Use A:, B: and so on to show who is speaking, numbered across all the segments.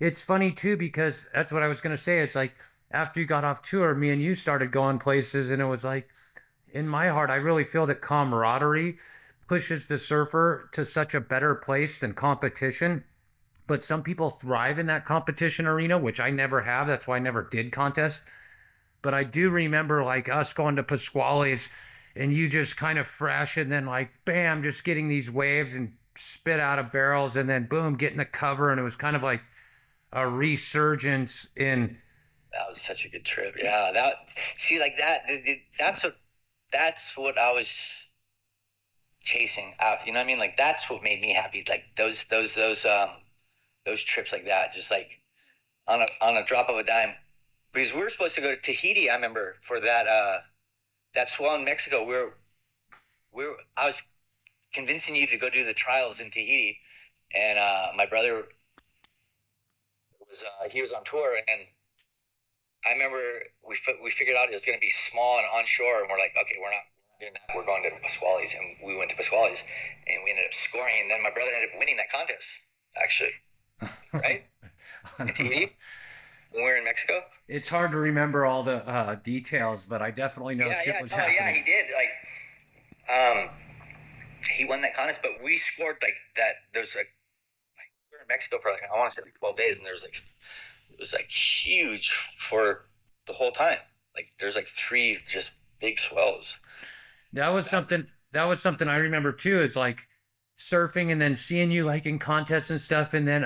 A: It's funny too because that's what I was gonna say. It's like after you got off tour, me and you started going places, and it was like in my heart, I really feel that camaraderie pushes the surfer to such a better place than competition. But some people thrive in that competition arena, which I never have. That's why I never did contests. But I do remember like us going to Pasquale's and you just kind of fresh and then like bam, just getting these waves and spit out of barrels and then boom, getting the cover. And it was kind of like a resurgence in.
B: That was such a good trip. Yeah, that see like that. That's what I was chasing out. You know what I mean? Like that's what made me happy. Like those trips like that, just like on a drop of a dime. Because we were supposed to go to Tahiti. I remember for that swell in Mexico. I was convincing you to go do the trials in Tahiti, and my brother was he was on tour, and I remember we figured out it was going to be small and onshore, and we're like, okay, we're not doing that. We're going to Pasquale's, and we went to Pasquale's, and we ended up scoring. And then my brother ended up winning that contest, actually, right? In Tahiti, when we were in Mexico.
A: It's hard to remember all the details, but I definitely know shit was happening.
B: Yeah, he did. He won that contest, but we scored like that. There's like we were in Mexico for like I want to say like 12 days, and it was like huge for the whole time. Like there's like three just big swells.
A: That was something. That was something I remember too. Is like surfing and then seeing you like in contests and stuff, and then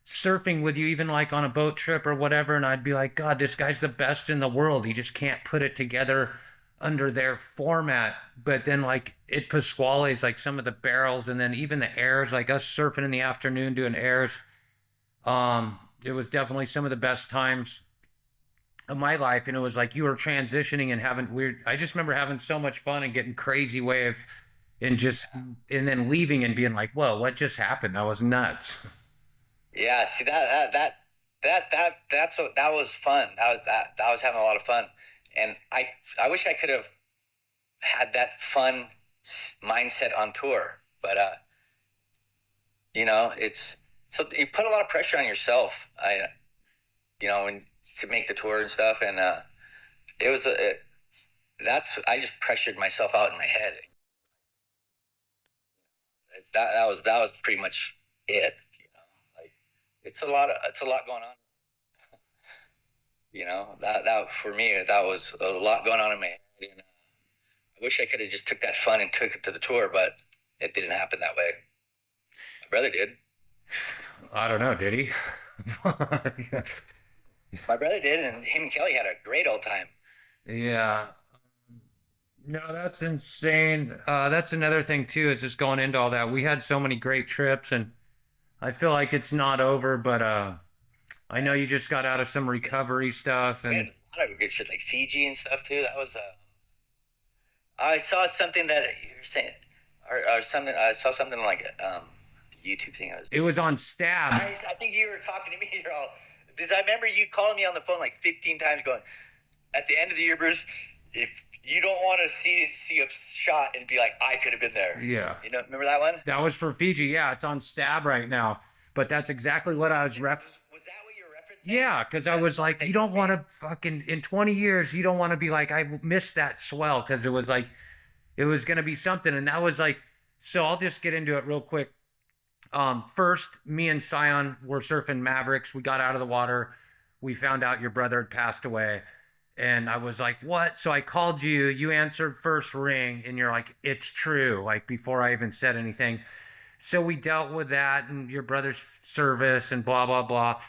A: surfing with you even like on a boat trip or whatever. And I'd be like, God, this guy's the best in the world. He just can't put it together under their format. But then like at Pasquale's, like some of the barrels, and then even the airs, like us surfing in the afternoon doing airs. It was definitely some of the best times of my life, and it was like you were transitioning and having weird. I just remember having so much fun and getting crazy waves, and just and then leaving and being like, "Whoa, what just happened? That was nuts."
B: Yeah, see that was fun. I was having a lot of fun, and I wish I could have had that fun mindset on tour, but it's so you put a lot of pressure on yourself. When to make the tour and stuff, and it was I just pressured myself out in my head. That was pretty much it. Like it's a lot going on. That for me that was a lot going on in my head. And, I wish I could have just took that fun and took it to the tour, but it didn't happen that way. My brother did.
A: I don't know, did he?
B: My brother did, and him and Kelly had a great old time.
A: Yeah. No, that's insane. That's another thing too, is just going into all that. We had so many great trips, and I feel like it's not over, but I know you just got out of some recovery stuff,
B: We had
A: and
B: a lot of good shit like Fiji and stuff too. That was I saw something that you're saying, or something. I saw something like a YouTube thing.
A: it was on Stab.
B: I think you were talking to me. You're all because I remember you calling me on the phone like 15 times, going, "At the end of the year, Bruce, if you don't want to see a shot and be like, I could have been there."
A: Yeah.
B: Remember that one?
A: That was for Fiji. Yeah, it's on Stab right now. But that's exactly what I was
B: Was that what you're referencing?
A: Yeah, because I was like, you don't want to fucking in 20 years, you don't want to be like, I missed that swell because it was like, it was gonna be something, and that was like, so I'll just get into it real quick. First, me and Sion were surfing Mavericks. We got out of the water. We found out your brother had passed away. And I was like, what? So I called you. You answered first ring, and you're like, it's true, like before I even said anything. So we dealt with that and your brother's service and blah, blah, blah.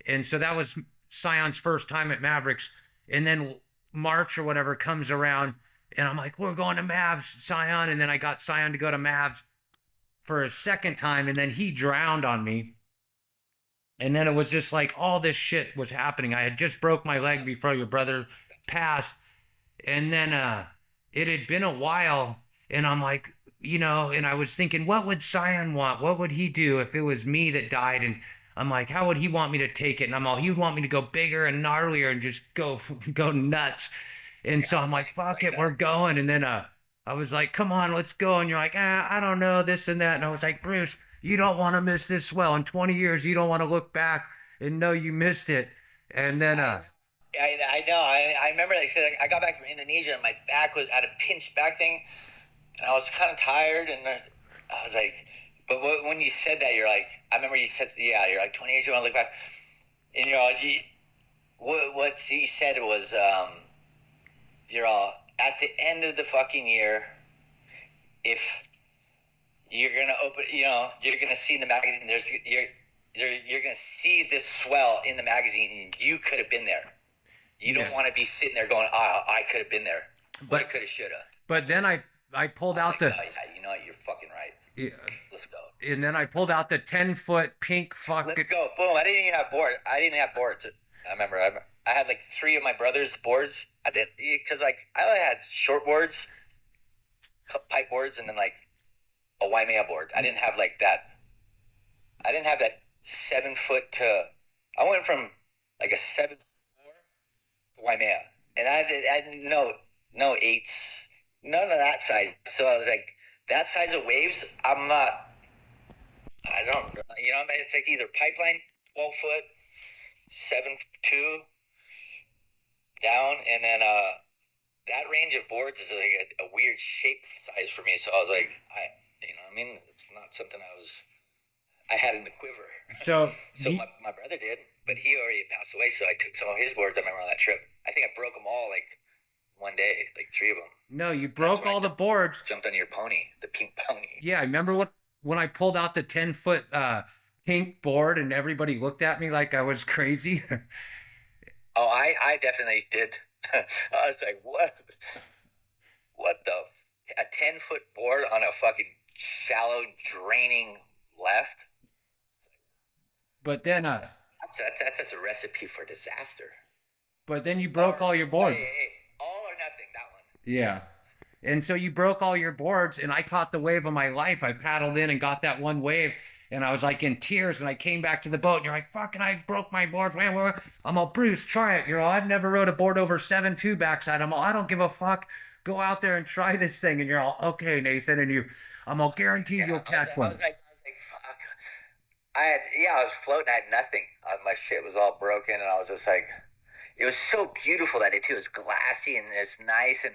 A: And so that was Sion's first time at Mavericks. And then March or whatever comes around, and I'm like, we're going to Mavs, Sion. And then I got Sion to go to Mavs for a second time, and then he drowned on me. And then it was just like all this shit was happening. I had just broke my leg before your brother passed. And then it had been a while, and I'm like, and I was thinking, what would Sion want? What would he do if it was me that died? And I'm like, how would he want me to take it? And I'm all, he would want me to go bigger and gnarlier and just go nuts. And so I'm like, fuck it, we're going. And then I was like, come on, let's go. And you're like, I don't know, this and that. And I was like, Bruce, you don't want to miss this swell. In 20 years, you don't want to look back and no, you missed it. And then
B: I know. I remember like, so, like I got back from Indonesia and my back was had a pinched back thing, and I was kind of tired, and I was like, but when you said that, you're like, I remember you said, yeah, you're like 28, you want to look back, and you're all, what you said was, you're all at the end of the fucking year, if you're gonna open, you're gonna see in the magazine, you're gonna see this swell in the magazine, and you could have been there. You don't want to be sitting there going, I could have been there. Woulda, coulda, shoulda.
A: But then I pulled out the.
B: Oh, yeah, you know what? You're fucking right.
A: Yeah.
B: Let's go.
A: And then I pulled out the 10-foot pink fucking.
B: Let's go. Boom. I didn't even have boards. I remember I had like 3 of my brother's boards. I didn't, because like I only had short boards, pipe boards, and then like a Waimea board. I didn't have like that. I didn't have that 7-foot to. I went from like a 7-4 to Waimea, and I didn't know no 8s, none of that size. So I was like, that size of waves, I don't, I'm going to take either pipeline 12-foot, 7'2", down, and then that range of boards is like a weird shape size for me. So I was like, it's not something I had in the quiver.
A: So
B: my brother did, but he already passed away. So I took some of his boards. I remember on that trip. I think I broke them all like one day, like 3 of them.
A: No, you broke all the boards.
B: Jumped on your pony, the pink pony.
A: Yeah, I remember when I pulled out the 10-foot pink board and everybody looked at me like I was crazy.
B: Oh, I definitely did. I was like, what? What the? A 10-foot board on a fucking shallow, draining left?
A: But then
B: that's a recipe for disaster.
A: But then you broke all your boards.
B: Hey, all or nothing, that one.
A: Yeah. And so you broke all your boards, and I caught the wave of my life. I paddled in and got that one wave, and I was like in tears, and I came back to the boat, and you're like, fucking, I broke my board. I'm all, Bruce, try it. You're all, I've never rode a board over 7'2" backside. I'm all, I don't give a fuck. Go out there and try this thing. And you're all, okay, Nathan. And I'm all, guarantee you'll catch one.
B: I was like, fuck. I was floating. I had nothing. My shit was all broken, and I was just like, it was so beautiful that day, too. It was glassy, and it's nice, and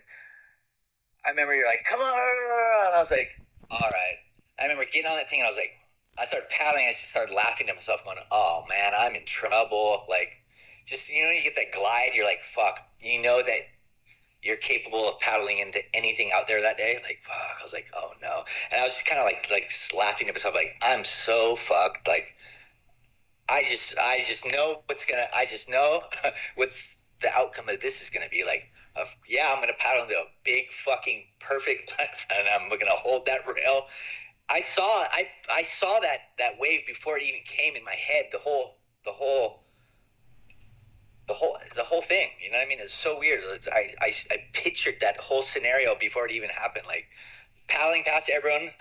B: I remember you're like, come on, and I was like, all right. I remember getting on that thing, and I started paddling, I just started laughing to myself, going, oh, man, I'm in trouble. Like, just, you get that glide, you're like, fuck, you know that you're capable of paddling into anything out there that day? Like, fuck, I was like, oh, no. And I was just kind of like laughing to myself, like, I'm so fucked. Like, I just know I just know what's the outcome of this is going to be. Like, I'm going to paddle into a big fucking perfect left, and I'm going to hold that rail. I saw that wave before it even came in my head. The whole thing. You know what I mean? It's so weird. I pictured that whole scenario before it even happened. Like paddling past everyone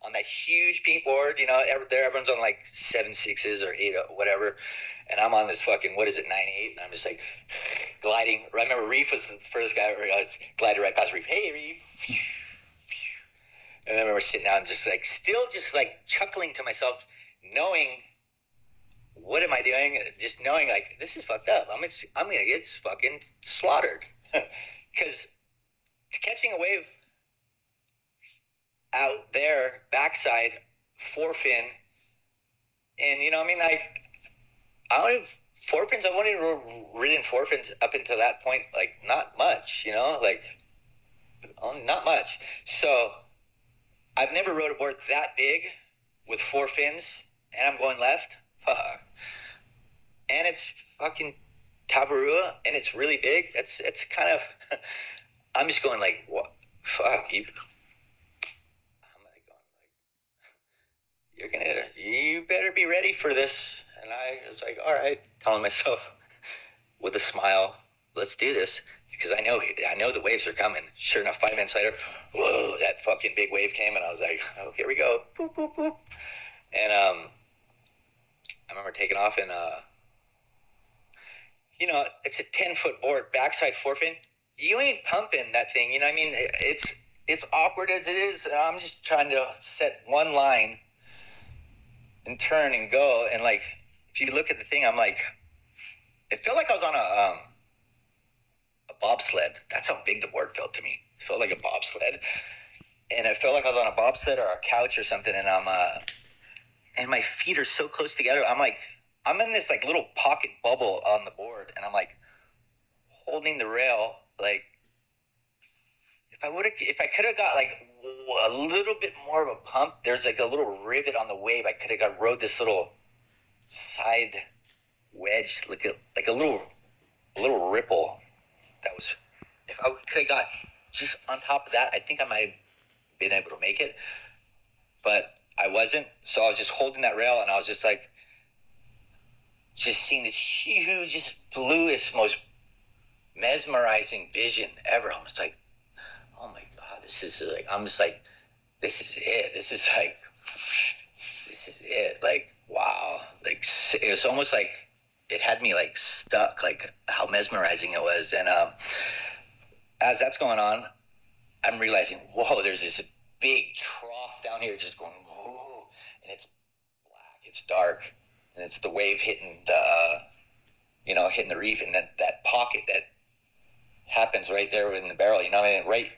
B: on that huge pink board. Everyone's on like 7.6s or 8 or whatever, and I'm on this fucking 9.8, and I'm just like gliding. I remember Reef was the first guy where I was gliding right past Reef. Hey, Reef. And then I remember sitting down, just like chuckling to myself, knowing, what am I doing? Just knowing, like, this is fucked up. I'm gonna get fucking slaughtered. Because catching a wave out there, backside, forefin, and like, I don't have forefins. I've only ridden forefins up until that point, like, not much, like, not much. So I've never rode a board that big with 4 fins, and I'm going left. Fuck. And it's fucking Tavarua, and it's really big. It's kind of, I'm just going like, what? Fuck you. I'm like going like, you better be ready for this. And I was like, all right, telling myself with a smile, let's do this. Because I know the waves are coming. Sure enough, 5 minutes later, whoa, that fucking big wave came, and I was like, oh, here we go. Boop, boop, boop. And I remember taking off, and it's a 10-foot board, backside forefin. You ain't pumping that thing, you know what I mean? It's awkward as it is. I'm just trying to set one line and turn and go, and like, if if you look at the thing, I'm like, it felt like I was on a bobsled. That's how big the board felt to me. It felt like a bobsled. And it felt like I was on a bobsled or a couch or something, and and my feet are so close together. I'm in this like little pocket bubble on the board, and I'm like holding the rail. Like if I could have got like a little bit more of a pump, there's like a little rivet on the wave. I could have rode this little side wedge, like a little ripple. That was, if I could have got just on top of that, I think I might have been able to make it, but I wasn't. So I was just holding that rail, and I was just like, just seeing this huge, just bluest, most mesmerizing vision ever. I'm just like, oh my God, this is like, I'm just like, this is it. This is it. Like, wow. Like, it was almost like it had me like stuck, like how mesmerizing it was. And as that's going on, I'm realizing, whoa, there's this big trough down here just going, whoa, and it's black, it's dark, and it's the wave hitting hitting the reef, and then that pocket that happens right there in the barrel, you know what I mean? Right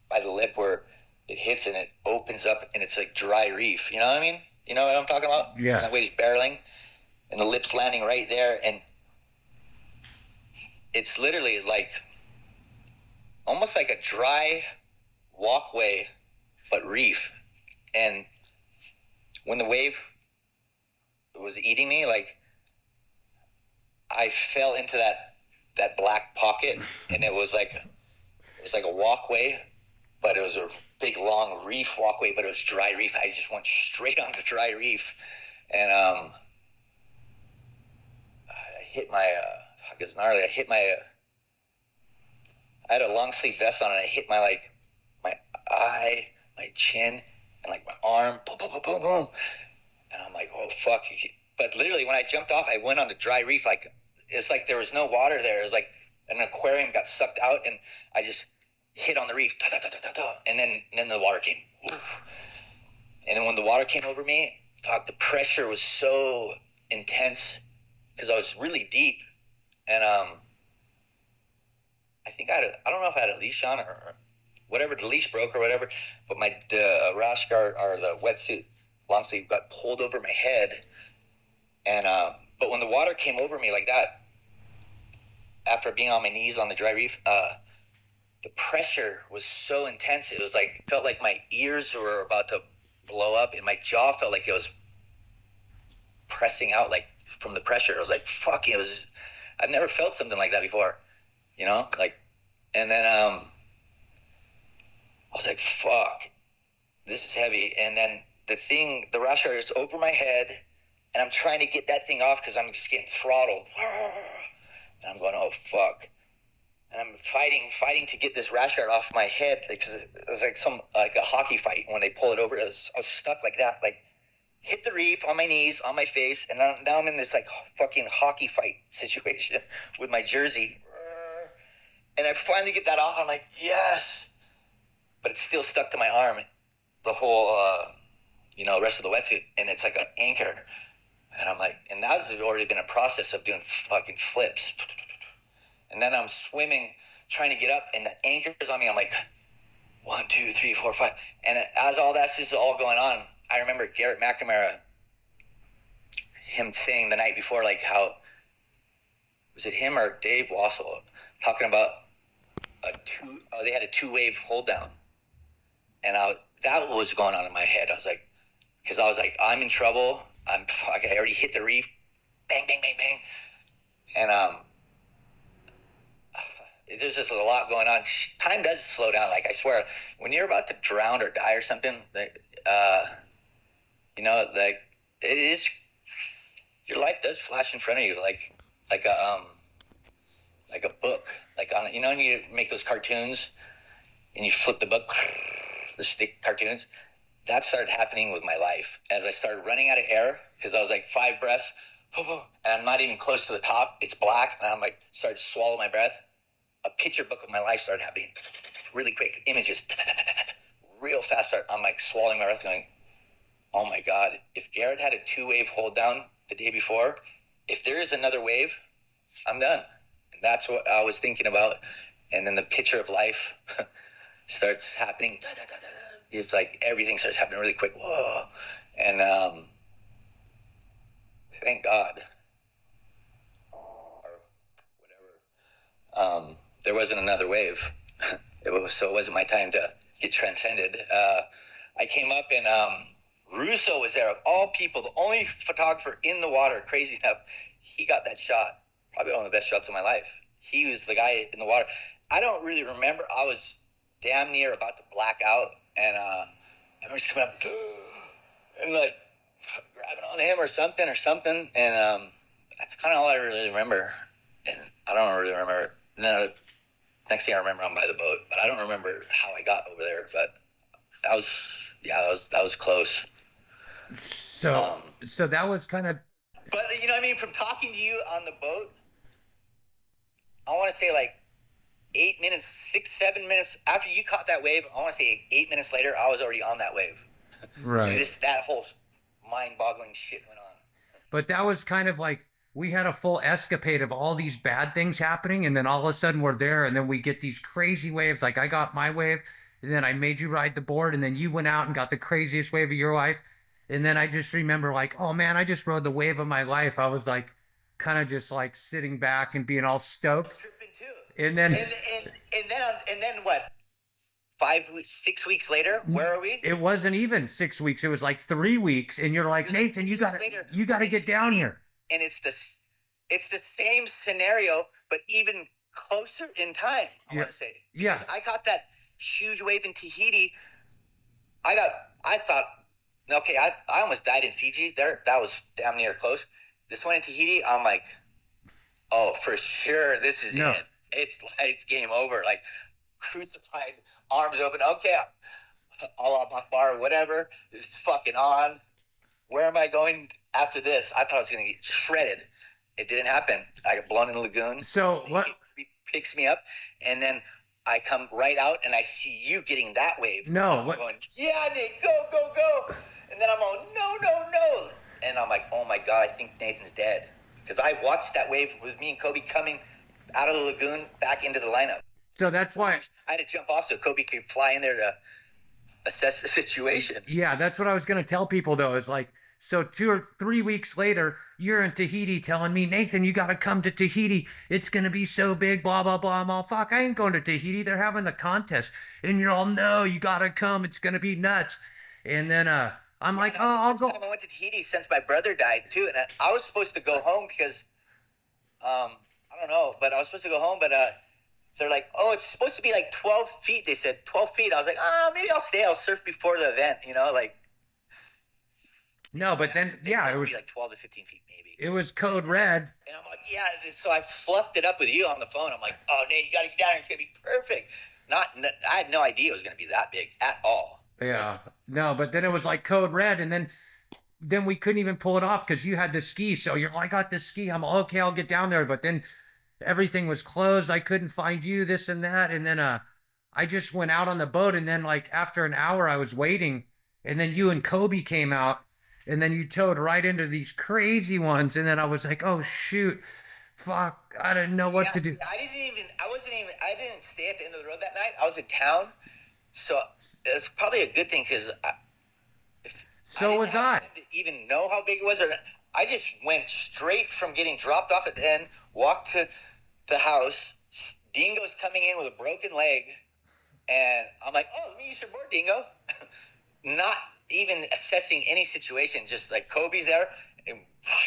B: by the lip where it hits and it opens up, and it's like dry reef, you know what I mean? You know what I'm talking about?
A: Yeah.
B: That wave's barreling, and the lip's landing right there, and it's literally like almost like a dry walkway, but reef. And when the wave was eating me, like I fell into that black pocket, and it was like a walkway, but it was a big long reef walkway, but it was dry reef. I just went straight onto dry reef, and I hit my it was gnarly. I had a long sleeve vest on, and I hit my eye, my chin, and like my arm, boom, boom, boom, boom, boom. And I'm like, oh fuck. But literally when I jumped off, I went on the dry reef. Like, it's like there was no water there. It was like an aquarium got sucked out, and I just hit on the reef, da, da, da, da, da, and then the water came. Oof. And then when the water came over me, fuck, the pressure was so intense because I was really deep. And I think I don't know if I had a leash on or whatever, the leash broke or whatever, but the rash guard or the wetsuit long sleeve got pulled over my head. And but when the water came over me like that, after being on my knees on the dry reef, the pressure was so intense. It was like, felt like my ears were about to blow up, and my jaw felt like it was pressing out, like from the pressure. I was like, fuck, I've never felt something like that before, you know, like. And then I was like, fuck, this is heavy. And then the rash guard is over my head, and I'm trying to get that thing off because I'm just getting throttled. And I'm going, oh fuck. And I'm fighting to get this rash guard off my head, because it was like a hockey fight. When they pull it over, I was stuck like that, like hit the reef on my knees, on my face, and now I'm in this like fucking hockey fight situation with my jersey. And I finally get that off. I'm like, yes, but it's still stuck to my arm, the whole rest of the wetsuit, and it's like an anchor. And I'm like, and that's already been a process of doing fucking flips. And then I'm swimming, trying to get up, and the anchor's on me. I'm like, 1, 2, 3, 4, 5. And as all that's just all going on, I remember Garrett McNamara, him saying the night before, like, how, was it him or Dave Wassel, talking about they had a 2-wave hold down. And that was going on in my head. I was like, because I was like, I'm in trouble. I already hit the reef. Bang, bang, bang, bang. And there's just a lot going on. Time does slow down. Like, I swear, when you're about to drown or die or something, like, like, it is, your life does flash in front of you, like a book, like on, when you make those cartoons and you flip the book, the stick cartoons. That started happening with my life as I started running out of air, because I was like 5 breaths, and I'm not even close to the top. It's black, and I'm like, started to swallow my breath. A picture book of my life started happening really quick. Images, real fast. I'm like swallowing my breath, going, oh my God, if Garrett had a 2-wave hold down the day before, if there is another wave, I'm done. And that's what I was thinking about. And then the picture of life starts happening. It's like everything starts happening really quick. Whoa. And thank God, or whatever, there wasn't another wave. So it wasn't my time to get transcended. I came up and Russo was there, of all people, the only photographer in the water, crazy enough. He got that shot, probably one of the best shots of my life. He was the guy in the water. I don't really remember. I was damn near about to black out, and everyone's coming up and like grabbing on him or something, and that's kind of all I really remember. And I don't really remember. And then next thing I remember, I'm by the boat, but I don't remember how I got over there. But that was close.
A: So that was kind of.
B: But you know what I mean? From talking to you on the boat, I want to say like 8 minutes, 6, 7 minutes after you caught that wave. I want to say 8 minutes later, I was already on that wave.
A: Right.
B: That whole mind-boggling shit went on.
A: But that was kind of like we had a full escapade of all these bad things happening, and then all of a sudden we're there, and then we get these crazy waves. Like I got my wave, and then I made you ride the board, and then you went out and got the craziest wave of your life. And then I just remember like, oh man, I just rode the wave of my life. I was like kind of just like sitting back and being all stoked.
B: Tripping too.
A: And then
B: and then what? 5 weeks, 6 weeks later, where are we?
A: It wasn't even 6 weeks. It was like 3 weeks. And you're like, Nathan, you gotta get down here.
B: And it's the same scenario, but even closer in time. I want to say.
A: Yeah.
B: I caught that huge wave in Tahiti. I thought, okay, I almost died in Fiji. That was damn near close. This one in Tahiti, I'm like, oh, for sure, this is it. It's game over. Like crucified, arms open. Okay, Allah Akbar, whatever. It's fucking on. Where am I going after this? I thought I was going to get shredded. It didn't happen. I got blown in the lagoon.
A: So what?
B: He picks me up, and then I come right out, and I see you getting that wave.
A: No.
B: I'm going, yeah, Nick, go. And then I'm all, no. And I'm like, oh my God, I think Nathan's dead. Because I watched that wave with me and Kobe coming out of the lagoon back into the lineup.
A: So that's why
B: I had to jump off so Kobe could fly in there to assess the situation.
A: Yeah, that's what I was gonna tell people though. Is like, so 2 or 3 weeks later, you're in Tahiti telling me, Nathan, you gotta come to Tahiti. It's gonna be so big, blah blah blah. I'm all, fuck, I ain't going to Tahiti. They're having the contest, and you're all, no, you gotta come. It's gonna be nuts. And then I'm like, oh, I'll go.
B: I went to Tahiti since my brother died too, and I was supposed to go home because I don't know, but I was supposed to go home, but they're like, oh, it's supposed to be like 12 feet. They said 12 feet. I was like, maybe I'll stay. I'll surf before the event, like.
A: No, but then, it was
B: like 12 to 15 feet maybe.
A: It was code red.
B: And I'm like, yeah. So I fluffed it up with you on the phone. I'm like, oh, Nate, you got to get down here. It's going to be perfect. I had no idea it was going to be that big at all.
A: Yeah. No, but then it was like code red, and then we couldn't even pull it off because you had the ski. So you're like, I got the ski. I'm like, okay, I'll get down there. But then everything was closed. I couldn't find you, this and that. And then I just went out on the boat, and then like after an hour I was waiting, and then you and Kobe came out, and then you towed right into these crazy ones, and then I was like, oh shoot, fuck, I didn't know what to do.
B: I didn't stay at the end of the road that night. I was in town, so it's probably a good thing because I didn't even know how big it was, or I just went straight from getting dropped off at the end, walked to the house. Dingo's coming in with a broken leg, and I'm like, oh, let me use your board, Dingo. Not even assessing any situation, just like Kobe's there, and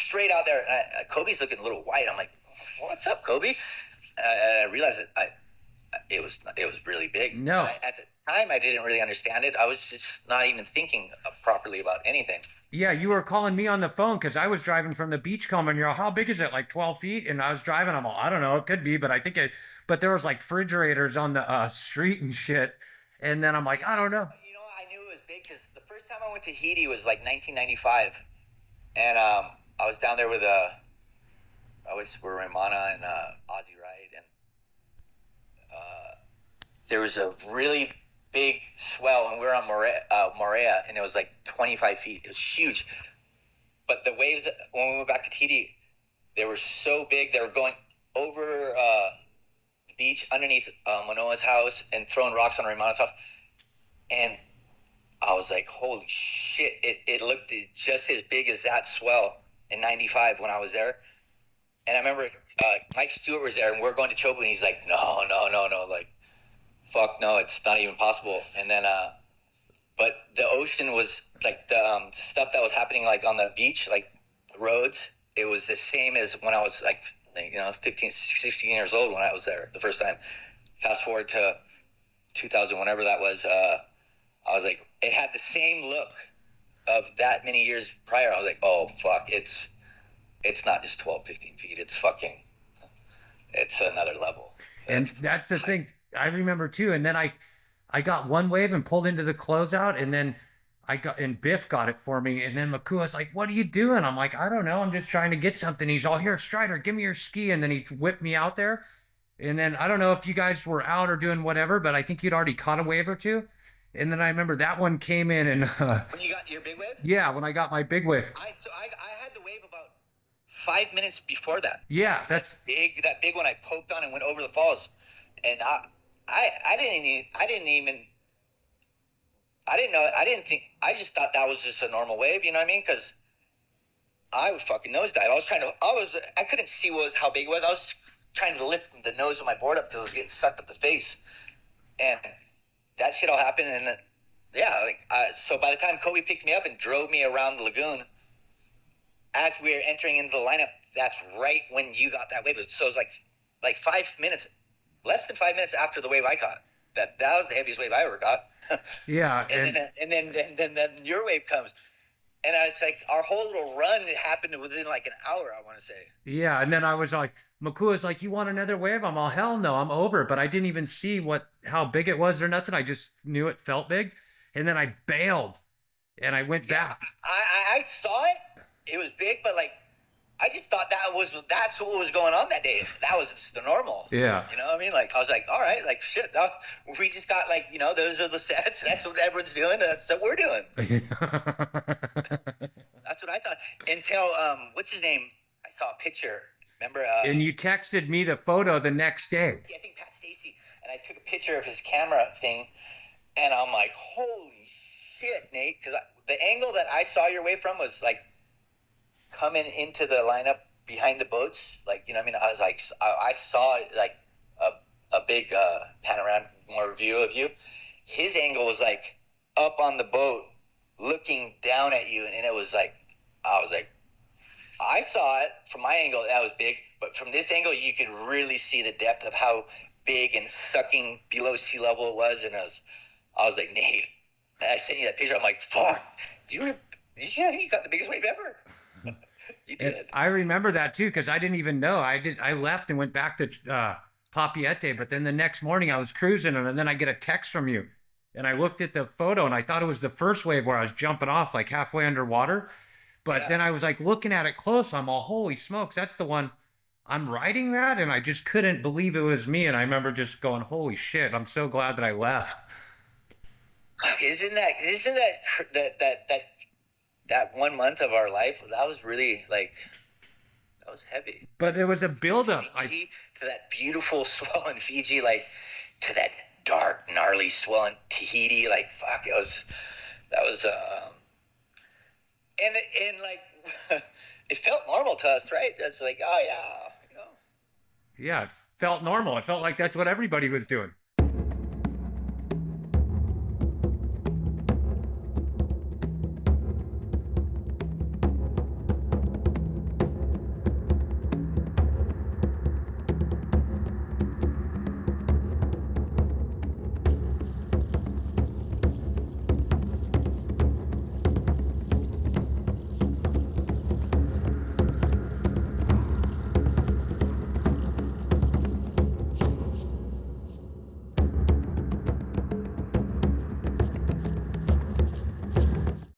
B: straight out there. Kobe's looking a little white. I'm like, what's up, Kobe? And I realized that it was really big.
A: No.
B: At the time, I didn't really understand it. I was just not even thinking properly about anything.
A: Yeah, you were calling me on the phone because I was driving from the beachcomber, and you're all, how big is it? Like 12 feet? And I was driving. I'm all, I don't know. It could be, but I think but there was like refrigerators on the street and shit. And then I'm like, I don't know.
B: I knew it was big because the first time I went to Tahiti was like 1995. And I was down there with Ramana and Ozzy Wright. And there was a really big swell, and we were on Morea, and it was like 25 feet. It was huge. But the waves, when we went back to Tahiti, They were so big. They were going over the beach underneath Manoa's house and throwing rocks on Raimona's house. And I was like, holy shit. It looked just as big as that swell in 95 when I was there. And I remember Mike Stewart was there, and we're going to Chobu, and he's like, no, like, fuck no, it's not even possible. And then, but the ocean was, like, the stuff that was happening, like, on the beach, like, the roads, it was the same as when I was, like 15, 16 years old when I was there the first time. Fast forward to 2000, whenever that was, I was like, it had the same look of that many years prior. I was like, oh, fuck, it's not just 12, 15 feet. It's another level.
A: And that's the thing I remember too. And then I got one wave and pulled into the closeout, and then and Biff got it for me. And then Makua's like, what are you doing? I'm like, I don't know. I'm just trying to get something. He's all, here, Strider, give me your ski. And then he whipped me out there. And then I don't know if you guys were out or doing whatever, but I think you'd already caught a wave or two. And then I remember that one came in and
B: when you got your big wave?
A: Yeah, when I got my big wave.
B: I had the wave about 5 minutes before that.
A: Yeah,
B: that big one I poked on and went over the falls. And I just thought that was just a normal wave, you know what I mean? Because I would fucking nosedive. I couldn't see how big it was. I was trying to lift the nose of my board up because I was getting sucked up the face. And that shit all happened. And then, so by the time Kobe picked me up and drove me around the lagoon, as we were entering into the lineup, that's right when you got that wave. So it was like 5 minutes, less than 5 minutes after the wave I caught. That was the heaviest wave I ever caught.
A: Yeah.
B: and then your wave comes. And I was like, our whole little run happened within like an hour, I want to say.
A: Yeah, and then I was like, Makua's like, you want another wave? I'm all, hell no, I'm over. But I didn't even see how big it was or nothing. I just knew it felt big. And then I bailed, and I went back.
B: I saw it. It was big, but like, I just thought that's what was going on that day. That was the normal.
A: Yeah.
B: You know what I mean? Like, I was like, all right, like, shit, we just got like, those are the sets. That's what everyone's doing. That's what we're doing. That's what I thought. Until, what's his name? I saw a picture. Remember?
A: And you texted me the photo the next day.
B: I think Pat Stacy. And I took a picture of his camera thing. And I'm like, holy shit, Nate. Because the angle that I saw your wave from was like, coming into the lineup behind the boats, like, you know what I mean? I was like, I saw like a big panoramic more view of you. His angle was like up on the boat looking down at you, and it was like, I was like, I saw it from my angle, that was big, but from this angle you could really see the depth of how big and sucking below sea level it was. And I was like, Nate, and I sent you that picture. I'm like, fuck, you got the biggest wave ever. You did.
A: I remember that too, because I didn't even know. I left and went back to Papiete, but then the next morning I was cruising, and then I get a text from you, and I looked at the photo, and I thought it was the first wave where I was jumping off like halfway underwater, but then I was like looking at it close. I'm all, holy smokes, that's the one. I'm riding that, and I just couldn't believe it was me. And I remember just going, holy shit, I'm so glad that I left.
B: Isn't that 1 month of our life, that was really like, that was heavy.
A: But there was a buildup.
B: To that beautiful swell in Fiji, like to that dark, gnarly swell in Tahiti, like fuck, that was and like it felt normal to us, right? It's like, oh yeah,
A: Yeah, it felt normal. It felt like that's what everybody was doing.